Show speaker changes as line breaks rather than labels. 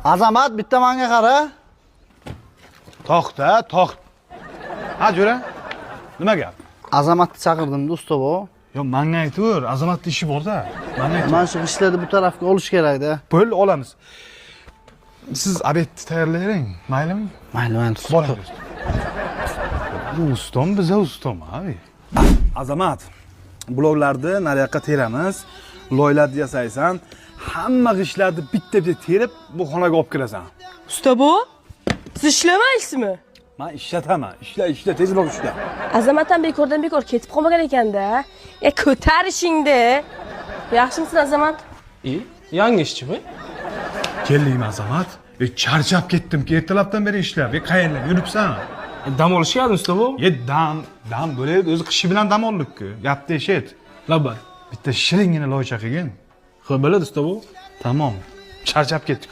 Azamat, bitta menga qara.
To'xta, Ha, jo'ra. Nima gap?
Azamatni chaqirdim, do'stov.
Yo, menga aytur, Azamatning ishi bor-da. Menga aytur.
Mana shu ishlarni bu tarafga olish kerak-da.
Pul olamiz. Siz obedni tayyorlayvering, maylimi?
Mayli, men
Boramiz. Bu ustom biza ustom, abi. Azamat, bloglarni nariyoqqa teramiz, loylarni yasaysan, hamma g'ishlarni bitta-bitta terib bu xonaga olib kirasan.
Usta bu? Siz ishlamaysizmi?
Men ishlataman. Ishla, tezroq ishla.
Azamat ham bekordan bekor ketib qolmagan ekanda. Ko'tar ishingni. Yaxshimisan Azamat?
Yangi ishchimi?
Keldingmi Azamat? Charchab ketdim-ki, ertalabdan beri ishlab. Qayerlar yuribsan?
Dam olishga keldim usta bu.
Dam bo'ladi, o'zi qishi bilan dam oldik-ku. Gapni eshit.
Labba.
Bitta shiringina loyiha qilgin.
Xo'p, bo'ladi usta bu.
Tamom. Charchab ketdik.